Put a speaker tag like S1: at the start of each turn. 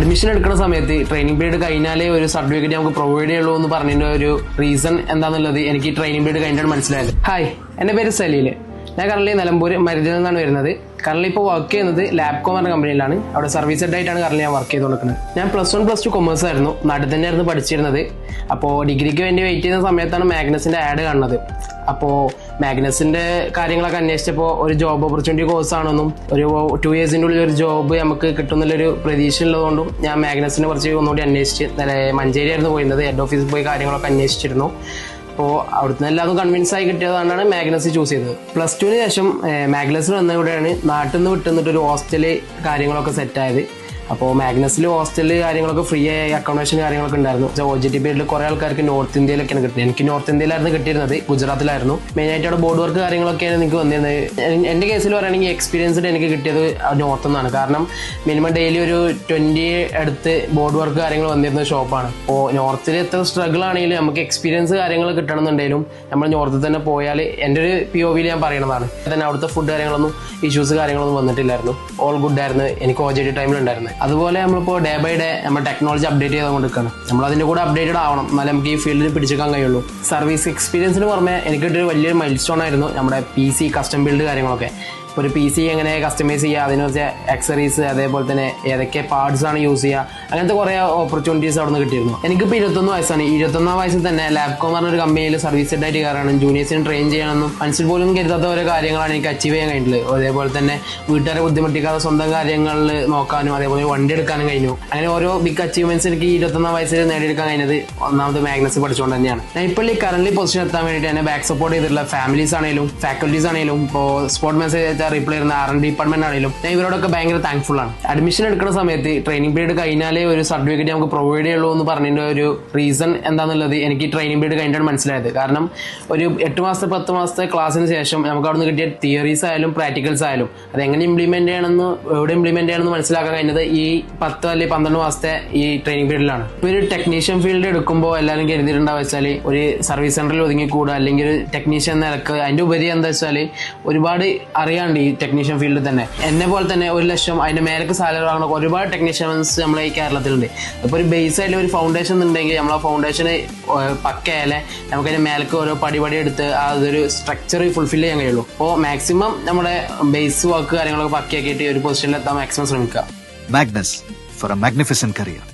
S1: Admission എടുക്കുന്ന സമയത്ത് training period കഴിഞ്ഞാലേ ഒരു സർട്ടിഫിക്കറ്റ് നമുക്ക് പ്രൊവൈഡ് ചെയ്യുള്ളൂ എന്ന് പറഞ്ഞതിന്റെ ഒരു റീസൺ എന്താണെന്നുള്ളത് എനിക്ക് ട്രെയിനിങ് പീരീഡ് കഴിഞ്ഞിട്ടാണ് മനസ്സിലായത്. ഹായ്, എന്റെ പേര് സലീല്. ഞാൻ കറന്റ് നിലമ്പൂർ മരുതിൽ നിന്നാണ് വരുന്നത്. കറന്റ് ഇപ്പോൾ വർക്ക് ചെയ്യുന്നത് ലാബ്കോം എന്ന കമ്പനിയിലാണ്. അവിടെ സർവീസ് ഹെഡ് ആയിട്ടാണ് കറന്റ് ഞാൻ വർക്ക് ചെയ്തുകൊണ്ടിരിക്കുന്നത്. ഞാൻ +1 +2 കൊമേഴ്സ് ആയിരുന്നു, നാട്ടിൽ തന്നെയായിരുന്നു പഠിച്ചിരുന്നത്. അപ്പോൾ ഡിഗ്രിക്ക് വേണ്ടി വെയിറ്റ് ചെയ്യുന്ന സമയത്താണ് മാഗ്നസിന്റെ ആഡ് കാണുന്നത്. അപ്പോൾ മാഗ്നസിന്റെ കാര്യങ്ങളൊക്കെ അന്വേഷിച്ചപ്പോൾ ഒരു ജോബ് ഓപ്പർച്യൂണിറ്റി കോഴ്സ് ആണെന്നും ഒരു 2 ഇയേഴ്സിൻ്റെ ഉള്ളിൽ ഒരു ജോബ് നമുക്ക് കിട്ടുന്നുള്ളൊരു പ്രതീക്ഷ ഉള്ളതുകൊണ്ടും ഞാൻ മാഗ്നസിനെ കുറിച്ച് ഒന്നുകൂടി അന്വേഷിച്ച് മഞ്ചേരി ആയിരുന്നു പോയിരുന്നത്. ഹെഡ് ഓഫീസിൽ പോയി കാര്യങ്ങളൊക്കെ അന്വേഷിച്ചിരുന്നു. അപ്പോൾ അവിടുന്ന് എല്ലാതും കൺവിൻസ് ആയി കിട്ടിയതാണ് മാഗ്നസ് ചൂസ് ചെയ്തത്. +2ന് ശേഷം മാഗ്നസിൽ വന്നവിടെയാണ് നാട്ടിൽ നിന്ന് വിട്ടുന്നിട്ട് ഒരു ഹോസ്റ്റല് കാര്യങ്ങളൊക്കെ സെറ്റായത്. അപ്പോൾ മാഗ്നസിൽ ഹോസ്റ്റലിൽ കാര്യങ്ങളൊക്കെ ഫ്രീ ആയി അക്കോമഡേഷൻ കാര്യങ്ങളൊക്കെ ഉണ്ടായിരുന്നു. OJT പീരീഡിൽ കുറേ ആൾക്കാർക്ക് നോർത്ത് ഇന്ത്യയിലൊക്കെയാണ് കിട്ടിയത്. എനിക്ക് നോർത്ത് ഇന്ത്യയിലായിരുന്നു കിട്ടിയിരുന്നത്, ഗുജറാത്തിലായിരുന്നു. മെയിനായിട്ട് അവിടെ ബോർഡ് വർക്ക് കാര്യങ്ങളൊക്കെയാണ് എനിക്ക് വന്നിരുന്നത്. എൻ്റെ കേസിൽ പറയുകയാണെങ്കിൽ എക്സ്പീരിയൻസ്ഡ് എനിക്ക് കിട്ടിയത് നോർത്ത് നിന്നാണ്. കാരണം മിനിമം ഡെയിലി ഒരു 20 അടുത്ത് ബോർഡ് വർക്ക് കാര്യങ്ങൾ വന്നിരുന്ന ഷോപ്പാണ്. അപ്പോൾ നോർത്തിൽ എത്ര സ്ട്രഗിൾ ആണെങ്കിലും നമുക്ക് എക്സ്പീരിയൻസ് കാര്യങ്ങൾ കിട്ടണമെന്നുണ്ടെങ്കിലും നമ്മൾ നോർത്തിൽ തന്നെ പോയാൽ എൻ്റെ ഒരു POVയിൽ ഞാൻ പറയണതാണ്. തന്നെ അവിടുത്തെ ഫുഡ് കാര്യങ്ങളൊന്നും ഇഷ്യൂസ് കാര്യങ്ങളൊന്നും വന്നിട്ടില്ലായിരുന്നു. ഓൾ ഗുഡ് ആയിരുന്നു എനിക്ക് OJT ടൈമിലുണ്ടായിരുന്നത്. അതുപോലെ നമ്മളിപ്പോൾ ഡേ ബൈ ഡേ നമ്മൾ ടെക്നോളജി അപ്ഡേറ്റ് ചെയ്തുകൊണ്ടിരിക്കുകയാണ്. നമ്മൾ അതിൻ്റെ കൂടെ അപ്ഡേറ്റഡ് ആവണം, എന്നാലും നമുക്ക് ഈ ഫീൽഡിൽ പിടിച്ചെടുക്കാൻ കഴിയുള്ളൂ. സർവീസ് എക്സ്പീരിയൻസിന് പുറമെ എനിക്ക് കിട്ടിയൊരു വലിയൊരു മൈൽ സ്റ്റോൺ ആയിരുന്നു നമ്മുടെ PC കസ്റ്റം ബിൽഡ് കാര്യങ്ങളൊക്കെ. ഒരു PC എങ്ങനെ കസ്റ്റമൈസ് ചെയ്യുക, അതിന് കുറച്ച് ആക്സറീസ്, അതേപോലെ തന്നെ ഏതൊക്കെ പാർട്സ് ആണ് യൂസ് ചെയ്യുക, അങ്ങനത്തെ കുറേ ഓപ്പർച്യൂണിറ്റീസ് അവിടെ നിന്ന് കിട്ടിയിരുന്നു. എനിക്കിപ്പോൾ 21 വയസ്സാണ്. 21 വയസ്സിൽ തന്നെ ലാബ്കോം പറഞ്ഞൊരു കമ്പനിയിൽ സർവീസ് ഹെഡ് ആയിട്ട് കയറാനും ജൂനിയേഴ്സിന് ട്രെയിൻ ചെയ്യാനൊന്നും മനസ്സിൽ പോലും കരുതാത്ത ഓരോ കാര്യങ്ങളാണ് എനിക്ക് അച്ചീവ് ചെയ്യാൻ കഴിഞ്ഞിട്ടുള്ളത്. അതേപോലെ തന്നെ വീട്ടുകാരെ ബുദ്ധിമുട്ടിക്കാതെ സ്വന്തം കാര്യങ്ങളിൽ നോക്കാനും അതേപോലെ വണ്ടി എടുക്കാനും കഴിഞ്ഞു. അങ്ങനെ ഓരോ ബിഗ് അച്ചീവ്മെന്റ്സ് എനിക്ക് 21 വയസ്സിൽ നേടിയെടുക്കാൻ കഴിഞ്ഞത് ഒന്നാമത് മാഗ്നസ് പഠിച്ചുകൊണ്ട് തന്നെയാണ്. ഞാൻ ഇപ്പോൾ ഈ കറന്റ് പൊസിഷൻ എത്താൻ വേണ്ടിയിട്ട് എന്നെ ബാക്ക് സപ്പോർട്ട് ചെയ്തിട്ടുള്ള ഫാമിലീസ് ആണെങ്കിലും ഫാക്കൽറ്റീസ് ആണെങ്കിലും ഇപ്പോൾ സ്പോർട്ട് മെസ്സേജ് റിപ്ലൈ ചെയ്യുന്ന R&D ഡിപ്പാർട്ട്മെന്റ് ആണെങ്കിലും ഞാൻ ഇവരോടൊക്കെ ഭയങ്കര താങ്ക്ഫുൾ ആണ്. അഡ്മിഷൻ എടുക്കുന്ന സമയത്ത് ട്രെയിനിങ് പീരീഡ് കഴിഞ്ഞാലേ ഒരു സർട്ടിഫിക്കറ്റ് നമുക്ക് പ്രൊവൈഡ് ചെയ്യുള്ളൂ എന്ന് പറഞ്ഞതിന്റെ ഒരു റീസൺ എന്താണെന്നുള്ളത് എനിക്ക് ട്രെയിനിങ് പീരീഡ് കഴിഞ്ഞിട്ടാണ് മനസ്സിലായത്. കാരണം ഒരു 8 മാസത്തെ 10 മാസത്തെ ക്ലാസ്സിന് ശേഷം നമുക്ക് അവിടെ നിന്ന് കിട്ടിയ തിയറീസ് ആയാലും പ്രാക്ടിക്കൽസ് ആയാലും അത് എങ്ങനെ ഇംപ്ലിമെന്റ് ചെയ്യണമെന്ന് എവിടെ ഇംപ്ലിമെന്റ് ചെയ്യണമെന്ന് മനസ്സിലാക്കാൻ കഴിഞ്ഞത് ഈ 10 അല്ലെങ്കിൽ 12 മാസത്തെ ഈ ട്രെയിനിങ് പീരീഡിലാണ്. ഇപ്പോൾ ഒരു ടെക്നീഷ്യൻ ഫീൽഡ് എടുക്കുമ്പോൾ എല്ലാവരും കരുതിയിട്ടുണ്ടാവുക വെച്ചാൽ ഒരു സർവീസ് സെന്ററിൽ ഒതുങ്ങിക്കൂടുക, അല്ലെങ്കിൽ ഒരു ടെക്നീഷ്യൻ നിലക്ക്. അതിന്റെ ഉപരി എന്താ വെച്ചാൽ ഒരുപാട് അറിയാണ്ട് ഈ ടെക്നീഷ്യൻ ഫീൽഡിൽ തന്നെ. എന്നെ പോലെ തന്നെ 1 ലക്ഷം അതിന്റെ മേലേക്ക് സാലറി വാങ്ങുന്ന ഒരുപാട് ടെക്നീഷ്യൻസ് നമ്മളെ ഈ കേരളത്തിലുണ്ട്. അപ്പോൾ ഒരു ബേസ് ആയിട്ട് ഒരു ഫൗണ്ടേഷൻ ഉണ്ടെങ്കിൽ നമ്മൾ ആ ഫൗണ്ടേഷന് പക്കയായാലേ നമുക്ക് അതിന്റെ മേലേക്ക് ഓരോ പടി എടുത്ത് അതൊരു സ്ട്രക്ചർ ഫുൾഫിൽ ചെയ്യാൻ കഴിയുള്ളൂ. അപ്പോൾ മാക്സിമം നമ്മുടെ ബേസ് വർക്ക് കാര്യങ്ങളൊക്കെ പക്കയാക്കിയിട്ട് ഒരു പൊസിഷനിൽ എത്താൻ മാക്സിമം ശ്രമിക്കുക.
S2: Magnus for a magnificent career.